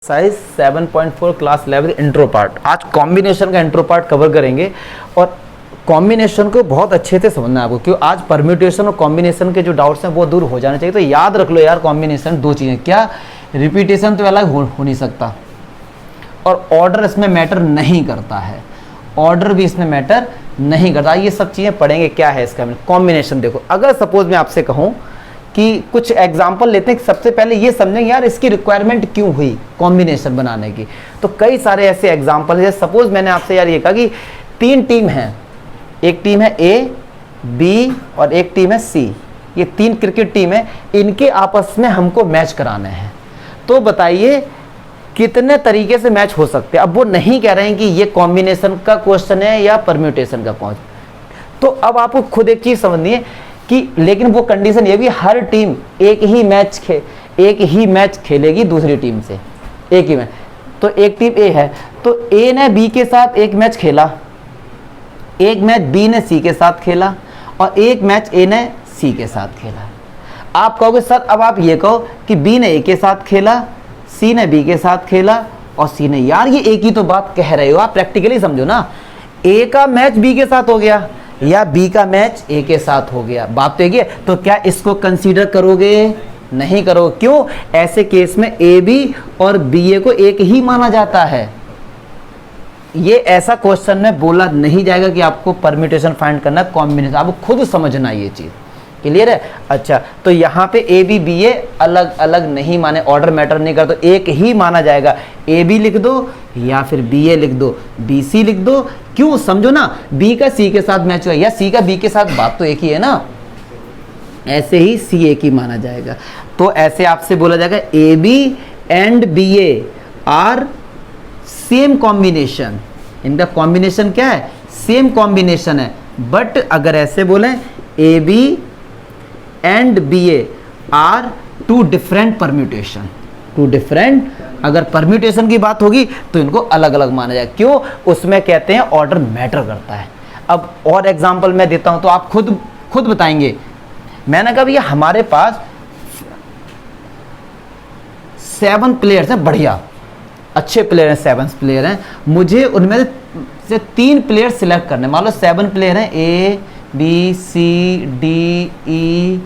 Size 7.4 class 11 intro part. आज combination का intro part cover करेंगे और कॉम्बिनेशन को बहुत अच्छे से समझना है आपको, क्यों आज परम्यूटेशन और कॉम्बिनेशन के जो डाउट्स हैं वो दूर हो जाने चाहिए। तो याद रख लो यार, कॉम्बिनेशन दो चीज़ें, क्या रिपीटेशन तो अलग हो नहीं सकता और ऑर्डर इसमें मैटर नहीं करता है, ऑर्डर भी इसमें मैटर नहीं करता। ये सब चीज़ें पढ़ेंगे क्या है इसका कॉम्बिनेशन। देखो अगर सपोज मैं आपसे कहूँ कि कुछ एग्जाम्पल लेते हैं, सबसे पहले ये समझें यार इसकी रिक्वायरमेंट क्यों हुई कॉम्बिनेशन बनाने की। तो कई सारे ऐसे एग्जाम्पल है, सपोज मैंने आपसे यार ये कहा कि तीन टीम हैं, एक टीम है ए, बी और एक टीम है सी, ये तीन क्रिकेट टीम है, इनके आपस में हमको मैच कराने हैं। तो बताइए कितने तरीके से मैच हो सकते हैं। अब वो नहीं कह रहे हैं कि ये कॉम्बिनेशन का क्वेश्चन है या परम्यूटेशन का क्वेश्चन। तो अब आपको खुद एक चीज समझनी है कि लेकिन वो कंडीशन ये भी, हर टीम एक ही मैच खेलेगी दूसरी टीम से, एक ही मैच। तो एक टीम ए है तो ए ने बी के साथ एक मैच खेला, एक मैच बी ने सी के साथ खेला और एक मैच ए ने सी के साथ खेला। आप कहोगे सर अब आप ये कहो कि बी ने ए के साथ खेला, सी ने बी के साथ खेला और सी ने, यार ये एक ही तो बात कह रहे हो आप, प्रैक्टिकली समझो ना। ए का मैच बी के साथ हो गया या बी का मैच ए के साथ हो गया, बात तो एक ही है। तो क्या इसको कंसीडर करोगे? नहीं करोगे। क्यों? ऐसे केस में ए बी और बी ए को एक ही माना जाता है। ये ऐसा क्वेश्चन में बोला नहीं जाएगा कि आपको परम्यूटेशन फाइंड करना, कॉम्बिनेशन आपको खुद समझना ये चीज। क्लियर है? अच्छा, तो यहाँ पे ए बी बी ए अलग अलग नहीं माने, ऑर्डर मैटर नहीं करता, तो एक ही माना जाएगा। ए बी लिख दो या फिर बी ए लिख दो, बी सी लिख दो। क्यों? समझो ना, बी का सी के साथ मैच हुआ या सी का बी के साथ, बात तो एक ही है ना। ऐसे ही सी एक ही माना जाएगा। तो ऐसे आपसे बोला जाएगा A B and B A are same combination. इनका कॉम्बिनेशन क्या है? सेम कॉम्बिनेशन है। बट अगर ऐसे बोले A B and B A are two different permutation, two different, अगर परम्यूटेशन की बात होगी तो इनको अलग अलग माना जाएगा। क्यों? उसमें कहते हैं ऑर्डर मैटर करता है। अब और एग्जांपल मैं देता हूं तो आप खुद बताएंगे। मैंने कहा भैया हमारे पास 7 प्लेयर्स हैं, बढ़िया अच्छे प्लेयर हैं, 7 प्लेयर हैं, मुझे उनमें से 3 प्लेयर सिलेक्ट करने। मान लो 7 प्लेयर हैं, A B C D E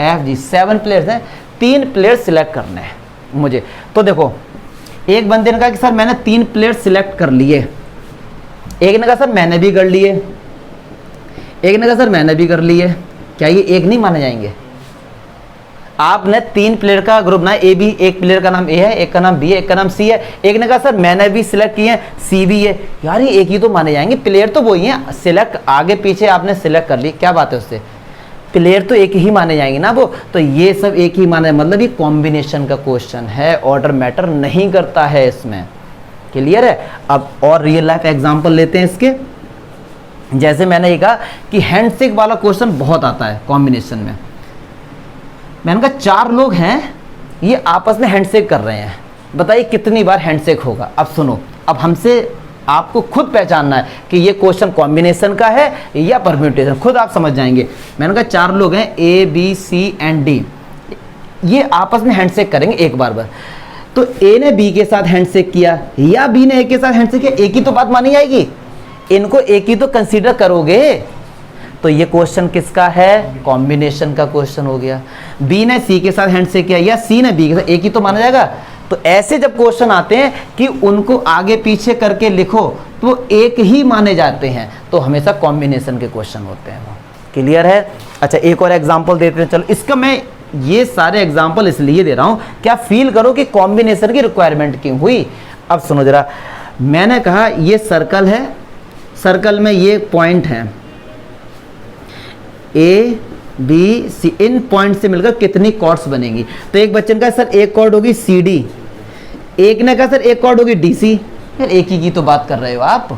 F G, 7 players हैं, 3 प्लेयर सिलेक्ट करने हैं मुझे। तो देखो एक बंदे ने कहा कि सर मैंने 3 प्लेयर सिलेक्ट कर लिए, एक ने कहा सर मैंने भी कर लिए, एक ने कहा सर मैंने भी कर लिए। क्या ये एक नहीं माने जाएंगे? आपने 3 प्लेयर का ग्रुप बनाया, ए बी, एक प्लेयर का नाम ए है, एक का नाम बी है, एक का नाम सी है, एक ने कहा सर मैंने भी सिलेक्ट किए हैं, सी भी है। यार ये एक ही तो माने जाएंगे, प्लेयर तो वही है, सिलेक्ट आगे पीछे आपने सिलेक्ट कर ली, क्या बात है उससे, प्लेयर तो एक ही माने जाएंगे ना वो। तो ये सब एक ही माने, मतलब ये कॉम्बिनेशन का क्वेश्चन है, ऑर्डर मैटर नहीं करता है इसमें। क्लियर है? अब और रियल लाइफ एग्जांपल लेते हैं इसके। जैसे मैंने ये कहा कि हैंडशेक वाला क्वेश्चन बहुत आता है कॉम्बिनेशन में। मैंने कहा 4 लोग हैं, ये आपस में हैंडशेक कर रहे हैं, बताइए कितनी बार हैंडशेक होगा। अब सुनो, अब हमसे आपको खुद पहचानना है कि ये क्वेश्चन कॉम्बिनेशन का है या परम्यूटेशन, खुद आप समझ जाएंगे। मैंने कहा 4 लोग हैं, A B C and D, ये आपस में हैंडशेक करेंगे एक बार। तो ए ने बी के साथ हैंडशेक किया या बी ने ए के साथ हैंडशेक किया, एक ही तो बात मानी जाएगी, इनको एक ही तो कंसीडर करोगे। तो ये क्वेश्चन किसका है? कॉम्बिनेशन का क्वेश्चन हो गया। बी ने सी के साथ हैंडशेक किया या सी ने बी के साथ, एक ही तो माना जाएगा। तो ऐसे जब क्वेश्चन आते हैं कि उनको आगे पीछे करके लिखो तो एक ही माने जाते हैं, तो हमेशा कॉम्बिनेशन के क्वेश्चन होते हैं वो। क्लियर है? अच्छा एक और एग्जांपल देते हैं। चलो इसका मैं ये सारे एग्जांपल इसलिए दे रहा हूं क्या फील करो कि कॉम्बिनेशन की रिक्वायरमेंट क्यों हुई। अब सुनो जरा, मैंने कहा ये सर्कल है, सर्कल में ये पॉइंट है ए बी सी, इन पॉइंट से मिलकर कितनी कॉर्ड्स बनेंगी। तो एक बच्चे ने कहा सर एक कॉर्ड होगी सी डी, एक ने कहा सर एक कॉर्ड होगी डी सी। यार एक ही की तो बात कर रहे हो आप।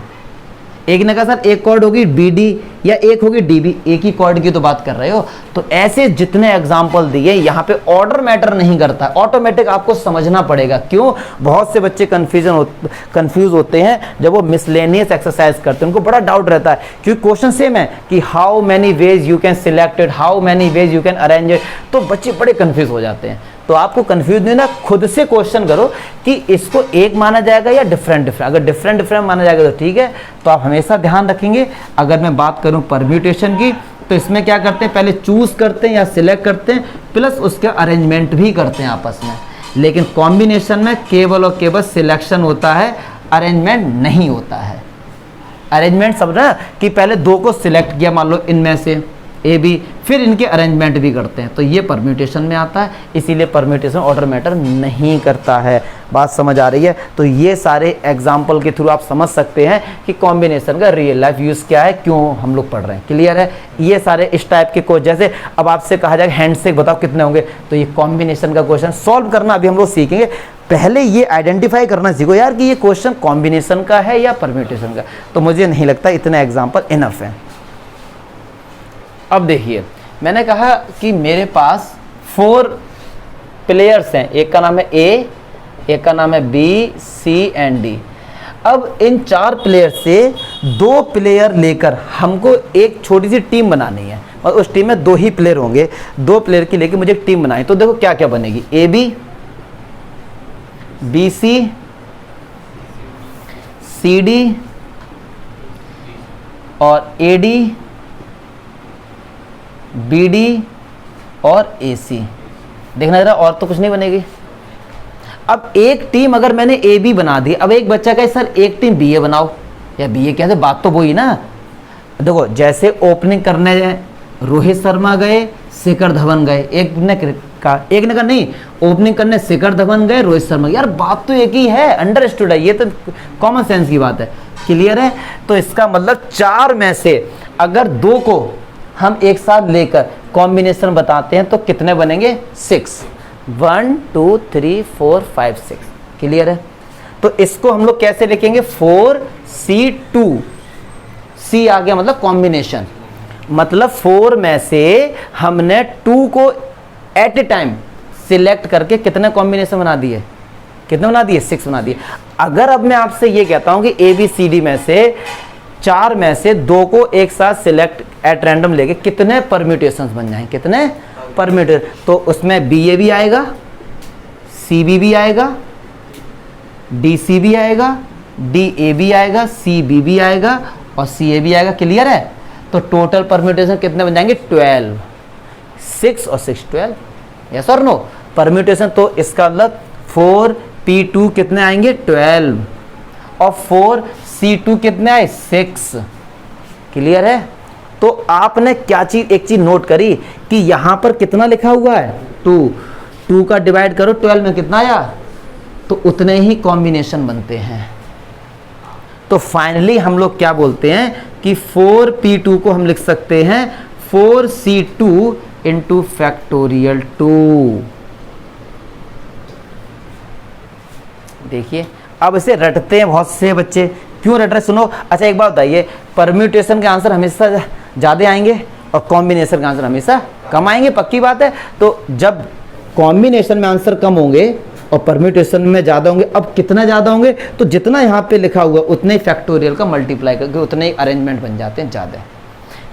एक ने कहा सर एक कॉर्ड होगी बी डी या एक होगी डी बी, एक ही कॉर्ड की तो बात कर रहे हो। तो ऐसे जितने एग्जाम्पल दिए यहाँ पे ऑर्डर मैटर नहीं करता, ऑटोमेटिक आपको समझना पड़ेगा। क्यों? बहुत से बच्चे कंफ्यूज होते हैं जब वो मिसलेनियस एक्सरसाइज करते हैं, उनको बड़ा डाउट रहता है क्योंकि क्वेश्चन सेम है कि how many ways you can select it, how many ways you can arrange it, तो बच्चे बड़े कंफ्यूज हो जाते हैं। तो आपको कंफ्यूज नहीं ना, खुद से क्वेश्चन करो कि इसको एक माना जाएगा या डिफरेंट डिफरेंट। अगर डिफरेंट डिफरेंट माना जाएगा तो ठीक है, तो आप हमेशा ध्यान रखेंगे। अगर मैं बात करूं परम्यूटेशन की, तो इसमें क्या करते हैं, पहले चूज करते हैं या सिलेक्ट करते हैं, प्लस उसके अरेंजमेंट भी करते हैं आपस में। लेकिन कॉम्बिनेशन में केवल और केवल सिलेक्शन होता है, अरेंजमेंट नहीं होता है। अरेंजमेंट समझ रहे हैं कि पहले दो को सिलेक्ट किया मान लो इनमें से ए बी, फिर इनके अरेंजमेंट भी करते हैं, तो ये परम्यूटेशन में आता है। इसीलिए परम्यूटेशन ऑर्डर मैटर नहीं करता है। बात समझ आ रही है? तो ये सारे एग्जाम्पल के थ्रू आप समझ सकते हैं कि कॉम्बिनेशन का रियल लाइफ यूज़ क्या है, क्यों हम लोग पढ़ रहे हैं। क्लियर है? ये सारे इस टाइप के क्वेश्चन, जैसे अब आपसे कहा जाएगा हैंडशेक बताओ कितने होंगे, तो ये कॉम्बिनेशन का क्वेश्चन सॉल्व करना अभी हम लोग सीखेंगे। पहले ये आइडेंटिफाई करना सीखो यार कि ये क्वेश्चन कॉम्बिनेशन का है या परम्यूटेशन का। तो मुझे नहीं लगता इतना एग्जाम्पल इनफ है। अब देखिए, मैंने कहा कि मेरे पास 4 प्लेयर्स हैं, एक का नाम है ए, एक का नाम है बी, सी एंड डी। अब इन 4 प्लेयर से 2 प्लेयर लेकर हमको एक छोटी सी टीम बनानी है, और उस टीम में 2 ही प्लेयर होंगे। 2 प्लेयर की लेके मुझे एक टीम बनानी, तो देखो क्या क्या बनेगी, A B, B C, C D और ए डी, बी डी और ए सी। देखना जरा, और तो कुछ नहीं बनेगी। अब एक टीम अगर मैंने ए बी बना दी, अब एक बच्चा कहे सर एक टीम बी ए बनाओ, या बी ए कैसे, बात तो वही ना। देखो जैसे ओपनिंग करने रोहित शर्मा गए, शिखर धवन गए, एक ने कहा नहीं, ओपनिंग करने शिखर धवन गए, रोहित शर्मा, यार बात तो एक ही है, अंडरस्टूड है, ये तो कॉमन सेंस की बात है। क्लियर है? तो इसका मतलब 4 में से अगर 2 को हम एक साथ लेकर कॉम्बिनेशन बताते हैं तो कितने बनेंगे, 6। 1 2 3 4 5 6। क्लियर है? तो इसको हम लोग कैसे लिखेंगे, 4C2। सी आ गया मतलब कॉम्बिनेशन, मतलब 4 में से हमने 2 को एट ए टाइम सिलेक्ट करके कितने कॉम्बिनेशन बना दिए, कितने बना दिए, 6 बना दिए। अगर अब मैं आपसे ये कहता हूं कि ए बी सी डी में से 4 में से 2 को एक साथ सिलेक्ट एट रैंडम लेके कितने परम्यूटेशंस बन जाएंगे, कितने परम्यूटेशन, तो उसमें बी ए भी आएगा, सी बी भी आएगा, डी सी भी आएगा, डी ए भी आएगा, सी बी भी आएगा और सी ए भी आएगा। क्लियर है? तो टोटल परम्यूटेशन कितने बन जाएंगे, 12। 6 और 6 12। यस और नो? परम्यूटेशन, तो इसका मतलब 4P2 कितने आएंगे, 12 और 4C2 कितने आए, 6। क्लियर है? तो आपने क्या चीज, एक चीज नोट करी कि यहां पर कितना लिखा हुआ है, 2 का डिवाइड करो 12 में कितना आया, तो उतने ही कॉम्बिनेशन बनते हैं। तो फाइनली हम लोग क्या बोलते हैं कि 4P2 को हम लिख सकते हैं 4C2 इंटू फैक्टोरियल 2। देखिए अब इसे रटते हैं बहुत से बच्चे, क्यों रट रहे सुनो। अच्छा एक बात बताइए, परम्यूटेशन के आंसर हमेशा ज़्यादा आएंगे और कॉम्बिनेशन के आंसर हमेशा कम आएंगे, पक्की बात है। तो जब कॉम्बिनेशन में आंसर कम होंगे और परम्यूटेशन में ज़्यादा होंगे, अब कितना ज़्यादा होंगे, तो जितना यहाँ पे लिखा हुआ उतने ही फैक्टोरियल का मल्टीप्लाई करके उतने ही अरेंजमेंट बन जाते हैं ज़्यादा।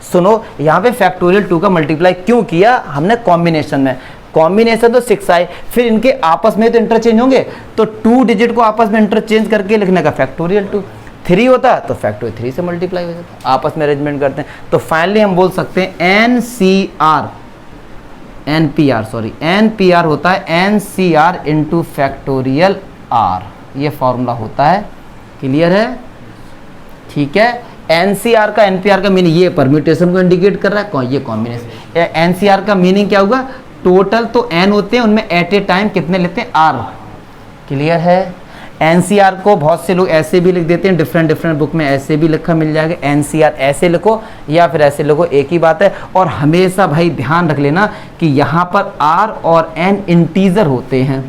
सुनो यहाँ पे फैक्टोरियल 2 का मल्टीप्लाई क्यों किया हमने कॉम्बिनेशन में, कॉम्बिनेशन तो 6 आए, फिर इनके आपस में तो इंटरचेंज होंगे, तो 2 डिजिट को आपस में इंटरचेंज करके लिखने का फैक्टोरियल 2। 3 होता है तो फैक्टोरियल 3 से मल्टीप्लाई हो जाता है, आपस में अरेंजमेंट करते हैं। तो फाइनली हम बोल सकते हैं एनपीआर होता है एनसीआर इंटू फैक्टोरियल आर, ये फॉर्मूला होता है। क्लियर है? ठीक है। एनसीआर का एनपीआर का मीनिंग, ये परम्यूटेशन को इंडिकेट कर रहा है, ये कॉम्बिनेशन। एनसीआर का मीनिंग क्या होगा, टोटल तो एन होते हैं, उनमें एट ए टाइम कितने लेते हैं, आर। क्लियर है? एनसीआर को बहुत से लोग ऐसे भी लिख देते हैं, डिफरेंट बुक में ऐसे भी लिखा मिल जाएगा, एनसीआर ऐसे लिखो या फिर ऐसे लिखो, एक ही बात है। और हमेशा भाई ध्यान रख लेना कि यहाँ पर आर और एन इंटीजर होते हैं।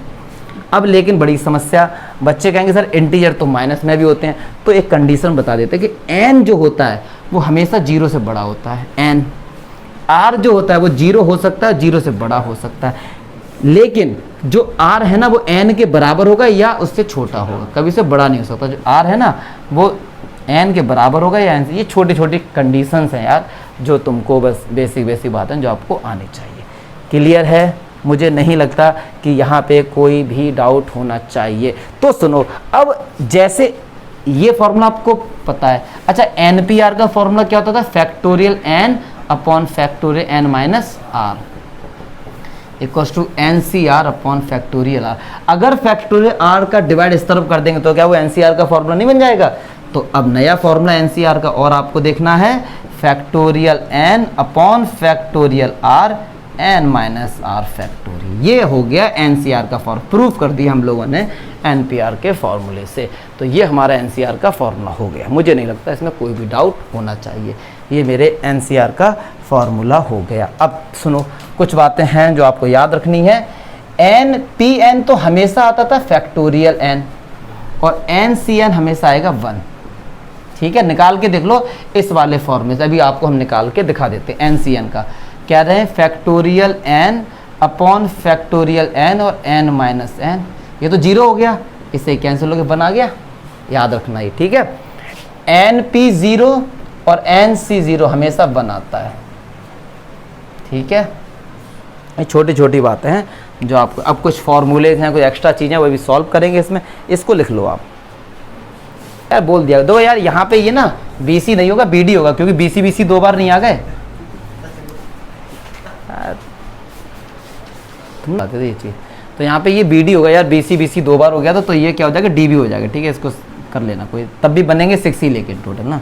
अब लेकिन बड़ी समस्या, बच्चे कहेंगे सर इंटीजर तो माइनस में भी होते हैं, तो एक कंडीशन बता देते हैं कि एन जो होता है वो हमेशा 0 से बड़ा होता है, एन। आर जो होता है वो 0 हो सकता है, 0 से बड़ा हो सकता है, लेकिन जो आर है ना वो एन के बराबर होगा या उससे छोटा होगा, कभी से बड़ा नहीं हो सकता। जो आर है ना वो एन के बराबर होगा या एन से, ये छोटी छोटी कंडीशंस हैं यार, जो तुमको बस बेसिक बात है जो आपको आनी चाहिए। क्लियर है? मुझे नहीं लगता कि यहाँ पे कोई भी डाउट होना चाहिए। तो सुनो, अब जैसे ये फॉर्मूला आपको पता है। अच्छा, NPR का फॉर्मूला क्या होता था? Factorial n upon factorial n minus r equals to NCR upon factorial r। अगर फैक्टोरियल r का डिवाइड इस तरफ कर देंगे तो क्या वो NCR का फॉर्मूला नहीं बन जाएगा? तो अब नया फॉर्मूला NCR का और आपको देखना है, factorial n upon factorial r n minus are factorial. ये हो गया NCR का फॉर्मूला, प्रूफ कर दिया हम लोगों ने NPR के फॉर्मूले से। तो ये हमारा NCR का फॉर्मूला हो गया। मुझे नहीं लगता इसमें कोई भी डाउट होना चाहिए। ये मेरे NCR का फॉर्मूला हो गया। अब सुनो, कुछ बातें हैं जो आपको याद रखनी है। NPN तो हमेशा आता था फैक्टोरियल n और NCN हमेशा आएगा 1। ठीक है, निकाल के देख लो इस वाले फॉर्मूले से। अभी आपको हम निकाल के दिखा देते हैं NCN का। क्या रहे? Factorial n upon factorial n और n माइनस n। ये तो 0 हो गया, इससे कैंसिल हो गया, 1 आ गया। याद रखना ही, ठीक है। NP0 और NC0 हमेशा 1 आता है। ठीक है, ये छोटी छोटी बातें हैं जो आपको, अब कुछ फॉर्मूले हैं, कुछ एक्स्ट्रा चीज़ें वो भी सॉल्व करेंगे इसमें। इसको लिख लो आप। यार बोल दिया दो यार, यहाँ पे ये ना BC नहीं होगा BD होगा, क्योंकि BC 2 बार नहीं आ गए। तुम बात ये चीज़, तो यहाँ पे ये BD होगा यार, BC 2 बार हो गया तो ये क्या हो जाएगा? DB हो जाएगा। ठीक है, इसको कर लेना कोई, तब भी बनेंगे 6 ही लेकिन टोटल ना।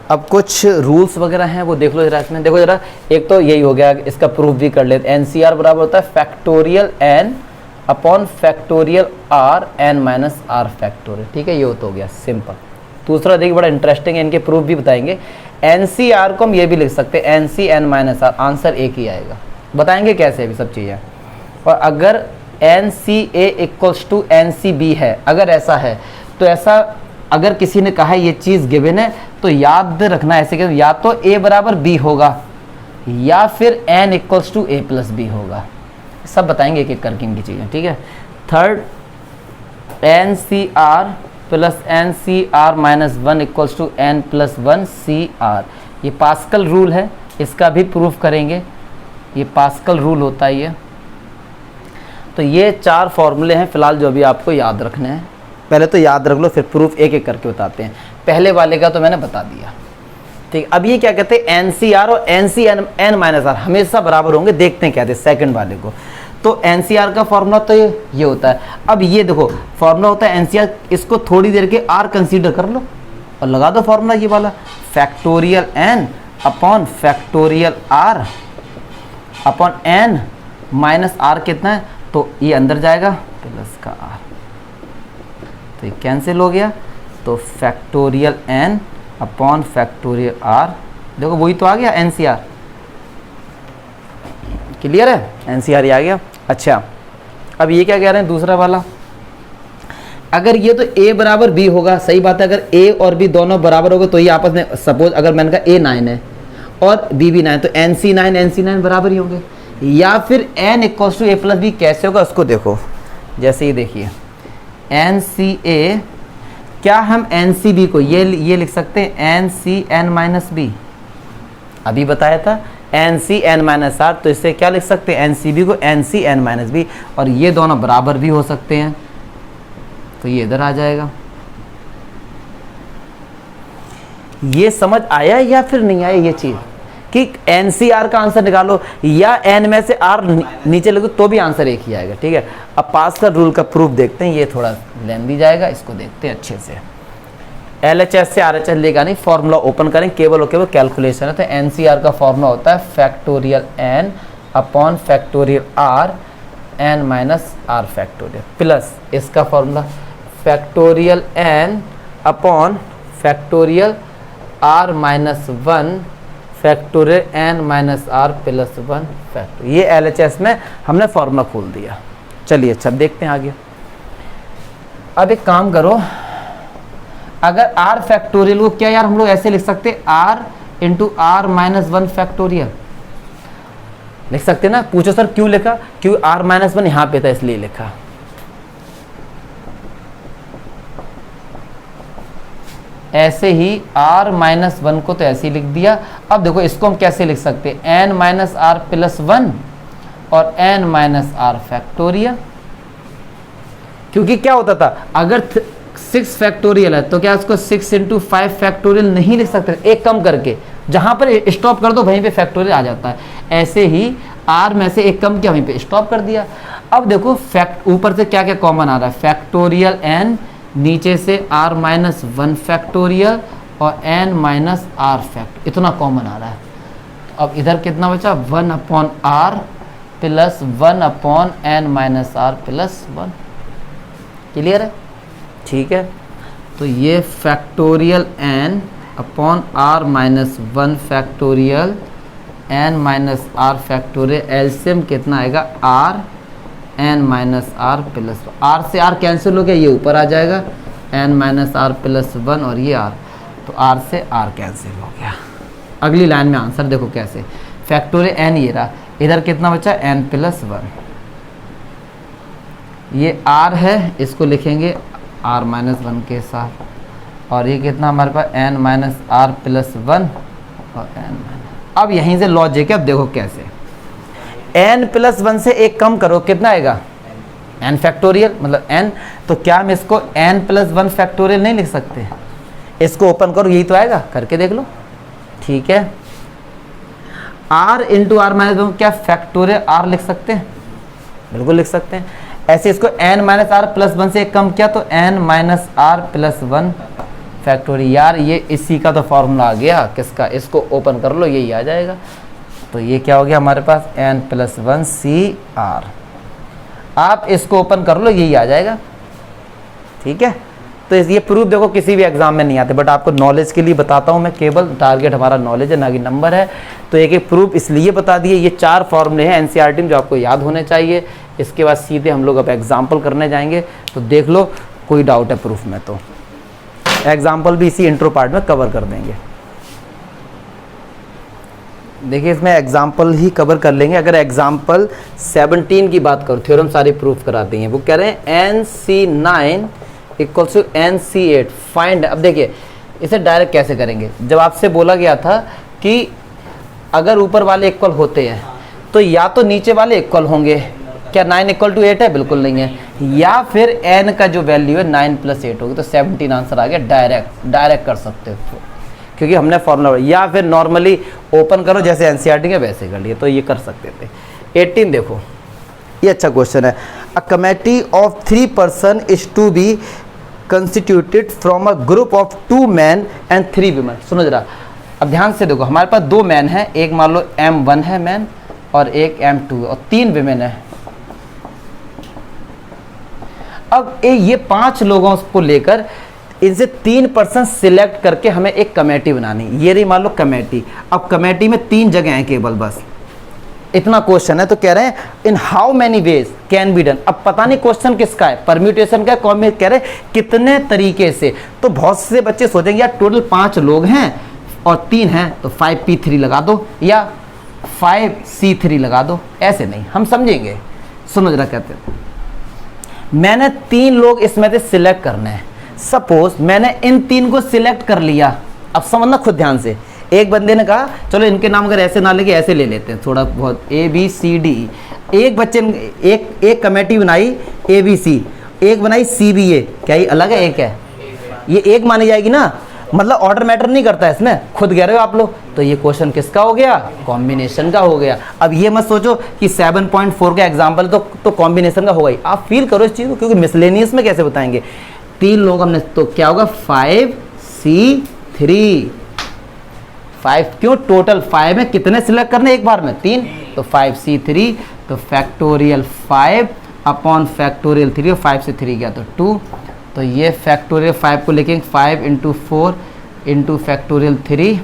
अब कुछ रूल्स वगैरह हैं वो देख लो जरा इसमें। देखो जरा, एक तो यही हो गया, इसका प्रूफ भी कर लेते। NCR बराबर होता है factorial n upon factorial r n minus are factorial. ठीक है, ये तो हो गया सिंपल। दूसरा देखिए, बड़ा इंटरेस्टिंग है, इनके प्रूफ भी बताएंगे। NCR को हम ये भी लिख सकते हैं NCN माइनस आर, आंसर एक ही आएगा। बताएंगे कैसे भी सब चीज़ें। और अगर NCA इक्वल्स टू NCB है, अगर ऐसा है तो ऐसा, अगर किसी ने कहा है ये चीज़ गिवन है तो याद रखना ऐसे कि या तो A बराबर B होगा या फिर N equals to A plus B होगा। सब बताएंगे एक एक करके इनकी चीज़ें। ठीक है, third NCR plus NCR minus 1 equals to N plus 1 CR। ये पास्कल रूल है, इसका भी प्रूफ करेंगे। ये पास्कल रूल होता है ये। तो ये 4 फॉर्मूले हैं फिलहाल जो अभी आपको याद रखने हैं। पहले तो याद रख लो, फिर प्रूफ एक एक करके बताते हैं। पहले वाले का तो मैंने बता दिया। ठीक, अब ये क्या कहते हैं? NCR और NCN माइनस आर हमेशा बराबर होंगे। देखते हैं क्या कहते हैं सेकंड वाले को। तो NCR का फॉर्मूला तो ये होता है। अब ये देखो, फॉर्मूला होता है NCR, इसको थोड़ी देर के R कंसीडर कर लो और लगा दो फॉर्मूला ये वाला, factorial n upon factorial r upon n minus r कितना है? तो ये अंदर जाएगा प्लस का r, तो ये कैंसिल हो गया। तो factorial n upon factorial r, देखो वही तो आ गया NCR। क्लियर है? NCR ही आ गया। अच्छा, अब ये क्या कह रहे हैं दूसरा वाला, अगर ये तो A बराबर B होगा, सही बात है। अगर A और B दोनों बराबर होगा तो ये आपस में, सपोज अगर मैंने कहा A 9 है और B भी 9, तो NC9 बराबर ही होंगे। या फिर N equals to A plus B कैसे होगा उसको देखो। जैसे ये देखिए NCA, क्या हम NCB को ये लिख सकते हैं NCN माइनस B, अभी बताया था NCN माइनस आर, तो इससे क्या लिख सकते हैं? NCB को NCN माइनस B, और ये दोनों बराबर भी हो सकते हैं, तो ये इधर आ जाएगा। ये समझ आया या फिर नहीं आया ये चीज़ कि NCR का आंसर निकालो या N में से R नीचे लगो तो भी आंसर एक ही आएगा। ठीक है, अब पास्कल रूल का प्रूफ देखते हैं। ये थोड़ा लेंदी जाएगा, इसको देखते हैं अच्छे से। LHS से RHS लेगा नहीं, फॉर्मूला ओपन करें, केवल और केवल कैलकुलेशन है। तो NCR का फॉर्मूला होता है factorial n upon factorial r n minus are factorial, plus इसका formula factorial n upon factorial r minus 1 factorial n minus are plus 1 factorial. ये LHS में हमने फॉर्मूला खोल दिया। चलिए अच्छा देखते हैं आगे। अब एक काम करो, अगर r फैक्टोरियल को क्या यार हम लोग ऐसे लिख सकते r into are minus 1 factorial लिख सकते ना। पूछो सर क्यों लिखा? क्योंकि r माइनस 1 यहाँ पे था इसलिए लिखा। ऐसे ही r माइनस वन को तो ऐसे ही लिख दिया। अब देखो इसको हम कैसे लिख सकते हैं, n minus are plus one और n माइनस आर फैक्टोरियल। क्योंकि क्या होता था, अगर 6 फैक्टोरियल है तो क्या इसको 6 इंटू 5 फैक्टोरियल नहीं लिख सकते, एक कम करके, जहां पर स्टॉप कर दो वहीं पे फैक्टोरियल आ जाता है। ऐसे ही r में से एक कम किया, वहीं पे स्टॉप कर दिया। अब देखो ऊपर से क्या क्या कॉमन आ रहा है, फैक्टोरियल n, नीचे से r माइनस वन फैक्टोरियल और n माइनस आर फैक्ट, इतना कॉमन आ रहा है। अब इधर कितना बचा, 1 upon r plus 1 upon n minus are plus 1। Clear है? ठीक है, तो ये factorial n upon r minus one factorial n minus are factorial, LCM कितना आएगा, r n minus are plus, r से r कैंसिल हो गया, ये ऊपर आ जाएगा n minus are plus one और ये r, तो r से r कैंसिल हो गया। अगली लाइन में आंसर देखो कैसे, फैक्टोरियल n ये रहा, इधर कितना बचा n प्लस वन, ये r है, इसको लिखेंगे r माइनस वन के साथ, और ये कितना हमारे पास n minus are plus one और n माइनस। अब यहीं से लॉजिक है, अब देखो कैसे, n प्लस वन से एक कम करो, कितना आएगा, n फैक्टोरियल, मतलब n, तो क्या हम इसको n प्लस वन फैक्टोरियल नहीं लिख सकते, इसको ओपन करो, यही तो आएगा, करके देख लो। ठीक है, r into are minus one, क्या फैक्टोरियल r लिख सकते हैं, बिल्कुल लिख सकते हैं। ऐसे इसको n minus are plus one से एक कम किया तो n minus are plus one factorial, यार ये इसी का तो फॉर्मूला आ गया, किसका, इसको ओपन कर लो, यही आ जाएगा। तो ये क्या हो गया हमारे पास, n plus one C R, आप इसको ओपन कर लो, यही आ जाएगा। ठीक है, तो ये प्रूफ देखो किसी भी एग्जाम में नहीं आते, बट आपको नॉलेज के लिए बताता हूँ मैं, केवल टारगेट हमारा नॉलेज है, ना कि नंबर है। तो एक एक प्रूफ इसलिए बता दिए, ये 4 फॉर्मूले हैं एनसीईआरटी में जो आपको याद होने चाहिए। इसके बाद सीधे हम लोग अब एग्जाम्पल करने जाएंगे, तो देख लो कोई डाउट है प्रूफ में तो एग्जाम्पल भी इसी इंट्रो पार्ट में कवर कर देंगे। देखिए इसमें एग्जाम्पल ही कवर कर लेंगे। अगर एग्जाम्पल 17 की बात करो, थ्योरम सारी प्रूफ कराते हैं, वो कह रहे हैं NC9 equals to NC8 find. अब देखिए इसे डायरेक्ट कैसे करेंगे, जब आपसे बोला गया था कि अगर ऊपर वाले इक्वल होते हैं तो या तो नीचे वाले इक्वल होंगे, क्या 9 इक्वल टू 8 है, बिल्कुल नहीं है, या फिर n का जो वैल्यू है 9 प्लस 8 होगी, तो 17 आंसर आ गया। डायरेक्ट कर सकते हो क्योंकि हमने फॉर्मूला, या फिर नॉर्मली ओपन करो जैसे एनसीईआरटी के वैसे कर लिए, तो ये कर सकते थे। 18 देखो, ये अच्छा क्वेश्चन है। A committee of 3 person is to be constituted from a group of 2 man and 3 women. सुनो जरा, अब ध्यान से देखो, हमारे पास 2 मैन है, एक मान लो M1 है मैन और एक M2 और 3 वुमेन है। अब ये 5 लोगों को लेकर इनसे 3 पर्सन सिलेक्ट करके हमें एक कमेटी बनानी, ये रही मान लो कमेटी। अब कमेटी में 3 जगह हैं केवल, बस इतना क्वेश्चन है। तो कह रहे हैं in how many ways can be done. अब पता नहीं क्वेश्चन किसका है, परम्यूटेशन का, कॉम्बिनेशन, कह रहे हैं कितने तरीके से। तो बहुत से बच्चे सोचेंगे यार टोटल 5 लोग हैं और 3 हैं तो 5P3 लगा दो या 5C3 लगा दो, ऐसे नहीं, हम समझेंगे। सुनो जरा, कहते हैं मैंने 3 लोग इसमें से सिलेक्ट करने हैं। सपोज मैंने इन 3 को सिलेक्ट कर लिया, अब समझना खुद ध्यान से। एक बंदे ने कहा चलो इनके नाम अगर ऐसे ना लेके ऐसे ले लेते हैं थोड़ा बहुत, ABCD। एक बच्चे ने एक कमेटी बनाई ABC, एक बनाई CBA, क्या ये अलग है, एक है, ये एक मानी जाएगी ना, मतलब ऑर्डर मैटर नहीं करता है इसमें, खुद कह रहे हो आप लोग। तो ये क्वेश्चन किसका हो गया, कॉम्बिनेशन का हो गया। अब ये मत सोचो कि 7.4 का एग्जाम्पल तो कॉम्बिनेशन का होगा ही, आप फील करो इस चीज़ को, क्योंकि मिसलेनियस में कैसे बताएंगे। 3 लोग हमने, तो क्या होगा 5C3, 5 क्यों, टोटल 5 में कितने सिलेक्ट करने एक बार में, 3, तो 5C3, तो फैक्टोरियल 5 अपॉन फैक्टोरियल 3, 5 से 3 गया तो 2, तो ये फैक्टोरियल 5 को लिखेंगे 5 इंटू 4 इंटू फैक्टोरियल 3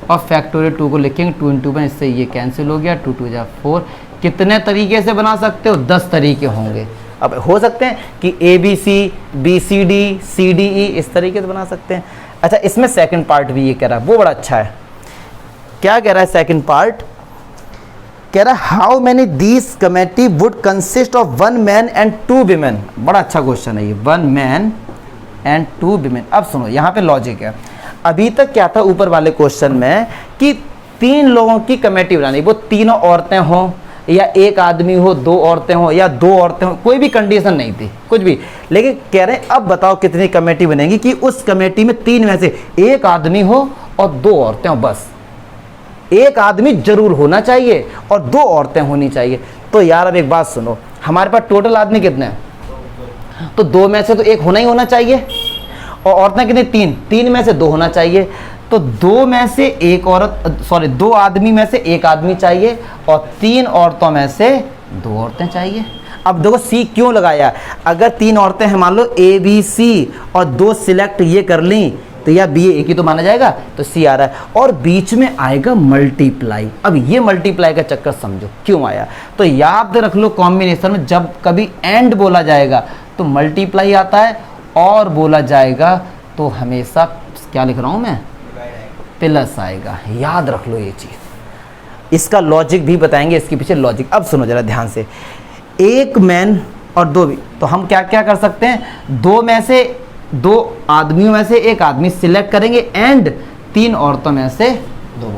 और फैक्टोरियल 2 को लिखेंगे 2 इंटू 1, इससे ये कैंसिल हो गया, 2 2 जा 4। कितने तरीके से बना सकते हो, 10 तरीके होंगे। अब हो सकते हैं कि ABC, BCD, CDE इस तरीके से बना सकते हैं। अच्छा, इसमें सेकंड पार्ट भी ये कह रहा है, वो बड़ा अच्छा है। क्या कह रहा है सेकंड पार्ट, कह रहा है how many these committee would consist of 1 man and 2 women. बड़ा अच्छा क्वेश्चन है ये, 1 मैन एंड 2 विमेन। अब सुनो यहाँ पे लॉजिक है। अभी तक क्या था ऊपर वाले क्वेश्चन में कि 3 लोगों की कमेटी बनानी, वो तीनों औरतें हों या एक आदमी हो, 2 औरतें हो या 2 औरतें हो, कोई भी कंडीशन नहीं थी कुछ भी। लेकिन कह रहे हैं अब बताओ कितनी कमेटी बनेगी कि उस कमेटी में 3 में से एक आदमी हो और 2 औरतें हो। बस एक आदमी जरूर होना चाहिए और 2 औरतें होनी चाहिए। तो यार अब एक बात सुनो, हमारे पास टोटल आदमी कितने हैं? तो 2 में से तो एक होना ही होना चाहिए, और औरतें कितनी? 3 में से 2 होना चाहिए। तो 2 में से एक औरत, सॉरी 2 आदमी में से एक आदमी चाहिए और 3 औरतों में से 2 औरतें चाहिए। अब देखो सी क्यों लगाया, अगर 3 औरतें हैं मान लो ए बी सी और 2 सिलेक्ट ये कर ली तो या बी एक ही तो माना जाएगा, तो सी आ रहा है और बीच में आएगा मल्टीप्लाई। अब ये मल्टीप्लाई का चक्कर समझो क्यों आया। तो याद रख लो कॉम्बिनेशन में जब कभी एंड बोला जाएगा तो मल्टीप्लाई आता है, और बोला जाएगा तो हमेशा क्या लिख रहा हूं मैं, प्लस आएगा। याद रख लो ये चीज, इसका लॉजिक भी बताएंगे, इसके पीछे लॉजिक। अब सुनो जरा ध्यान से, एक मैन और 2 भी, तो हम क्या क्या कर सकते हैं, 2 में से 2 आदमियों में से एक आदमी सिलेक्ट करेंगे एंड 3 औरतों में से 2।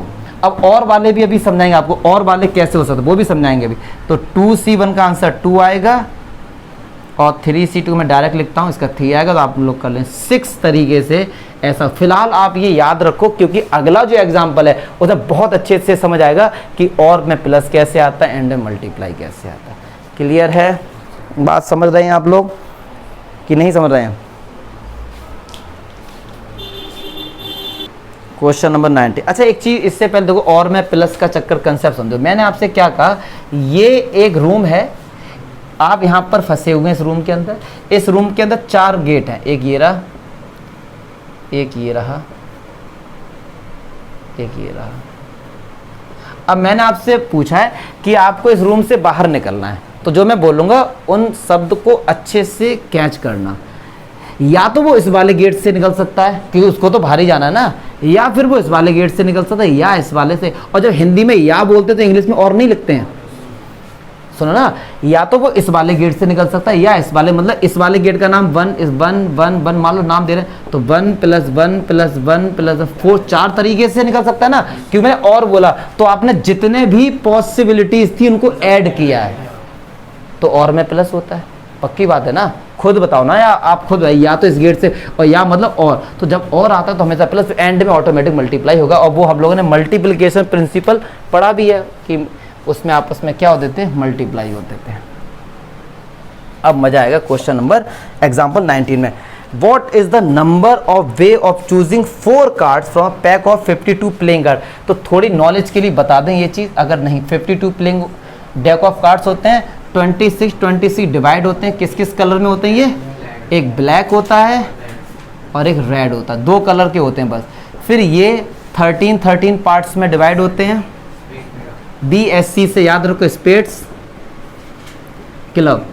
अब और वाले भी अभी समझाएंगे आपको, और वाले कैसे हो सकते वो भी समझाएंगे अभी। तो 2C1 का आंसर 2 आएगा और 3C2 में डायरेक्ट लिखता हूँ, इसका 3 आएगा, तो आप लोग कर लें 6 तरीके से ऐसा। फिलहाल आप ये याद रखो क्योंकि अगला जो एग्जाम्पल है उसे बहुत अच्छे से समझ आएगा कि और में प्लस कैसे आता है, एंड में मल्टीप्लाई कैसे आता है। क्लियर है बात? समझ रहे हैं आप लोग कि नहीं समझ रहे हैं? Question number 90। अच्छा एक चीज इससे पहले देखो, और मैं प्लस का चक्कर कंसेप्ट समझो। मैंने आपसे क्या कहा, ये एक रूम है, आप यहां पर फंसे हुए हैं इस रूम के अंदर। इस रूम के अंदर 4 गेट हैं, एक ये रहा, एक ये रहा, एक ये रहा। अब मैंने आपसे पूछा है कि आपको इस रूम से बाहर निकलना है, तो जो मैं बोलूंगा उन शब्द को अच्छे से कैच करना। या तो वो इस वाले गेट से निकल सकता है क्योंकि उसको तो बाहर ही जाना है ना, या फिर वो इस वाले गेट से निकल सकता है या इस वाले से। और जब हिंदी में या बोलते तो इंग्लिश में और नहीं लिखते हैं, सुनो ना, या तो वो इस वाले गेट से निकल सकता है या इस वाले, मतलब इस वाले गेट का नाम 1 इस 1 1 1 मान लो नाम दे रहे हैं, तो 1 + 1 + 1 + 4 4 तरीके से निकल सकता है ना। क्योंकि मैंने और बोला तो आपने जितने भी पॉसिबिलिटीज थी उनको ऐड किया है, तो और में प्लस होता है। पक्की बात है ना? खुद बताओ ना, या आप खुद या तो इस गेट से, और या मतलब और, तो जब और आता है तो हमेशा प्लस, एंड में ऑटोमेटिक मल्टीप्लाई होगा। और वो हम लोगों ने मल्टीप्लिकेशन प्रिंसिपल पढ़ा भी है कि उसमें आपस में क्या होते थे, मल्टीप्लाई होते थे। अब मजा आएगा क्वेश्चन नंबर एग्जाम्पल 19 में। What is the number of way of choosing 4 cards from a pack of 52 playing cards? तो थोड़ी नॉलेज के लिए बता दें ये चीज, अगर नहीं, 52 प्लेइंग डेक ऑफ कार्ड्स होते हैं, 26 डिवाइड होते हैं, किस किस कलर में होते हैं ये, एक ब्लैक होता है और एक रेड होता है, 2 कलर के होते हैं बस। फिर ये 13 पार्ट्स में डिवाइड होते हैं। BSC से याद रखो, स्पेड्स, क्लब,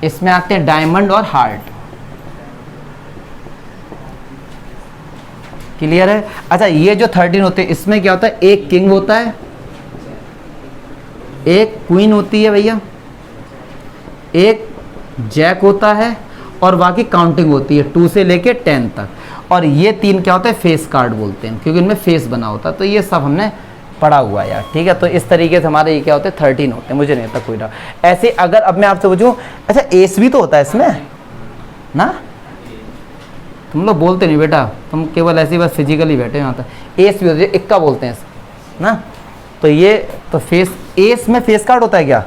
इसमें आते हैं डायमंड और हार्ट। क्लियर है? अच्छा ये जो 13 होते हैं इसमें क्या होता है, एक किंग होता है, एक क्वीन होती है भैया, एक जैक होता है और बाकी काउंटिंग होती है 2 से लेके 10 तक। और ये 3 क्या होता है, फेस कार्ड बोलते हैं क्योंकि इनमें फेस बना होता है। तो ये सब हमने पढ़ा हुआ है यार, ठीक है। तो इस तरीके से हमारे ये क्या होते हैं, 13 होते हैं, मुझे नहीं आता कोई डाउट। ऐसे अगर अब मैं आपसे पूछूं, अच्छा एस भी तो होता है इसमें ना, तुम लोग बोलते नहीं बेटा, तुम केवल ऐसे बस फिजिकली बैठे हो। आता एस भी होता है, इक्का बोलते हैं ना। तो ये तो फेस, एस में फेस कार्ड होता है क्या?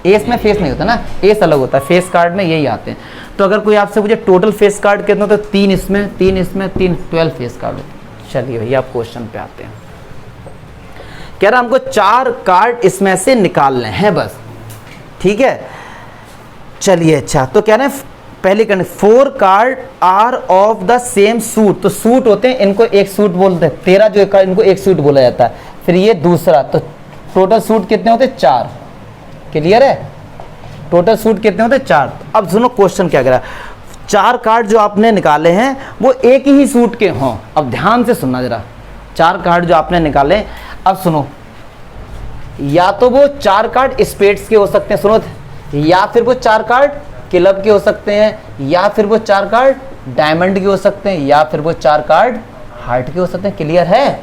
एस में फेस नहीं होता ना, एस अलग होता है, फेस कार्ड में यही आते हैं। तो अगर कोई आपसे पूछे टोटल फेस कार्ड कितना, तो 3 इसमें 3 इसमें 3, 12 फेस कार्ड होते हैं। चलिए भैया आप क्वेश्चन पे आते हैं। कह रहा हमको 4 कार्ड इसमें से निकालने हैं बस, ठीक है। चलिए अच्छा, तो कह रहे हैं पहले करने 4 card are of the same suit. तो सूट होते हैं, इनको एक सूट बोलते हैं, 13 जो कार्ड इनको एक सूट बोला जाता है। फिर ये दूसरा, तो टोटल सूट कितने होते हैं, 4। क्लियर है? टोटल सूट कितने होते हैं, 4। अब सुनो क्वेश्चन क्या कह रहा है, 4 कार्ड जो आपने निकाले हैं वो एक ही सूट के हों। अब ध्यान से सुनना जरा, 4 कार्ड जो आपने निकाले, अब सुनो, या तो वो 4 कार्ड स्पेड्स के हो सकते हैं, सुनो, या फिर वो 4 कार्ड क्लब के हो सकते हैं, या फिर वो 4 कार्ड डायमंड के हो सकते हैं, या फिर वो 4 कार्ड हार्ट के हो सकते हैं। क्लियर है,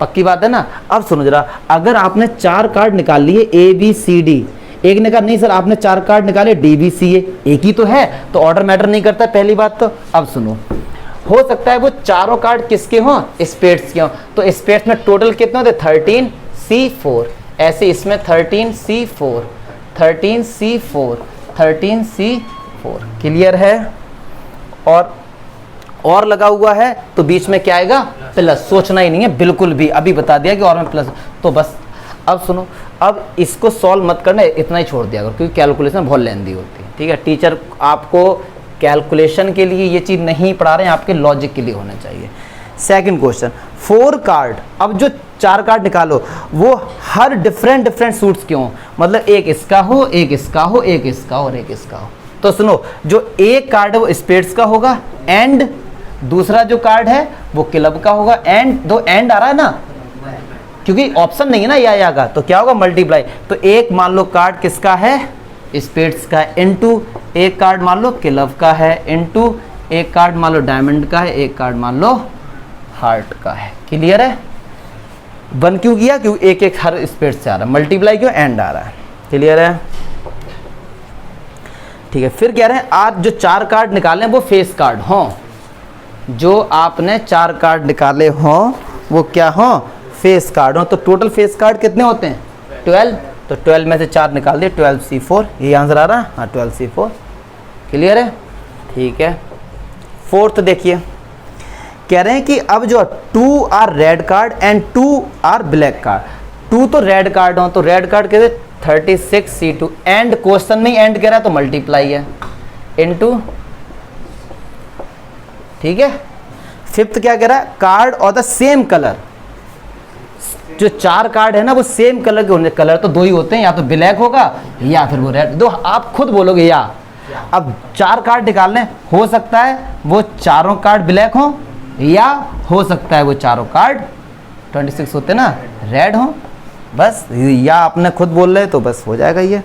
पक्की बात है ना। अब सुनो जरा, अगर आपने 4 कार्ड निकाल लिए ए बी सी डी, एक ने कहा नहीं सर आपने 4 कार्ड निकाले डी बी सी ए, एक ही तो है, तो ऑर्डर मैटर नहीं करता पहली बात तो। अब सुनो, हो सकता है वो चारों कार्ड किसके हों, स्पेड्स के हों, तो स्पेड्स में टोटल कितने होते, 13 C4, ऐसे इसमें 13 C4, 13 C4, 13 C4। क्लियर है। और लगा हुआ है तो बीच में क्या आएगा, प्लस, सोचना ही नहीं है बिल्कुल भी, अभी बता दिया कि और में प्लस, तो बस। अब सुनो, अब इसको सॉल्व मत करना, इतना ही छोड़ दिया करो, क्योंकि कैलकुलेशन बहुत लेंदी होती है। ठीक है, टीचर आपको कैलकुलेशन के लिए ये चीज़ नहीं पढ़ा रहे हैं, आपके लॉजिक के लिए होना चाहिए। सेकंड क्वेश्चन, 4 कार्ड, अब जो 4 कार्ड निकालो वो हर डिफरेंट सूट्स के हों, मतलब एक इसका हो, एक इसका हो, एक इसका हो और एक इसका हो। तो सुनो, जो एक कार्ड है वो स्पेड्स का होगा, एंड दूसरा जो कार्ड है वो क्लब का होगा, एंड दो एंड आ रहा है ना, क्योंकि ऑप्शन नहीं है ना या का, तो क्या होगा, मल्टीप्लाई। तो एक मान लो कार्ड किसका है, स्पेड्स का, इनटू एक कार्ड मान लो क्लब का है, इनटू एक कार्ड मान लो डायमंड का है, एक कार्ड मान लो हार्ट का है। क्लियर है। 1 क्यों किया, क्योंकि एक एक हर स्पेड से आ रहा है, मल्टीप्लाई क्यों, एंड आ रहा है। क्लियर है, ठीक है। फिर कह रहे हैं आज जो 4 कार्ड निकाले वो फेस कार्ड हों, जो आपने 4 कार्ड निकाले हों वो क्या हों, फेस कार्ड हों। तो टोटल फेस कार्ड कितने होते हैं, 12, तो 12 में से 4 निकाल दिए, 12 C4, ये आंसर आ रहा है, हाँ 12 C4। क्लियर है, ठीक है। फोर्थ देखिए, कह रहे हैं कि अब जो 2 are red card and 2 are black card, 2 तो रेड कार्ड हो, तो रेड कार्ड कहते 36 C2, एंड क्वेश्चन में एंड कह रहा है तो मल्टीप्लाई है, इनटू, ठीक है। फिफ्थ क्या कह रहा है, कार्ड और द सेम कलर, जो 4 कार्ड है ना वो सेम कलर के होने, कलर तो 2 ही होते हैं, या तो ब्लैक होगा या फिर वो रेड, दो आप खुद बोलोगे या। अब 4 कार्ड निकालने, हो सकता है वो चारों कार्ड ब्लैक हो, या हो सकता है वो चारों कार्ड 26 होते ना रेड हो, बस, या आपने खुद बोल रहे तो बस हो जाएगा ये।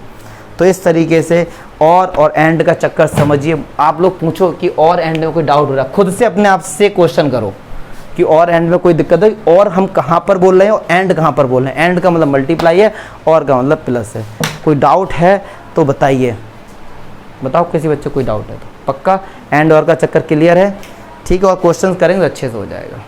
तो इस तरीके से और एंड का चक्कर समझिए। आप लोग पूछो कि और एंड में कोई डाउट हो रहा है, खुद से अपने आप से क्वेश्चन करो कि और एंड में कोई दिक्कत है, और हम कहाँ पर बोल रहे हैं और एंड कहाँ पर बोल रहे हैं। एंड का मतलब मल्टीप्लाई है, और का मतलब प्लस है। कोई डाउट है तो बताइए, बताओ किसी बच्चे कोई डाउट है तो। पक्का एंड और का चक्कर क्लियर है, ठीक है। और क्वेश्चन करेंगे तो अच्छे से हो जाएगा।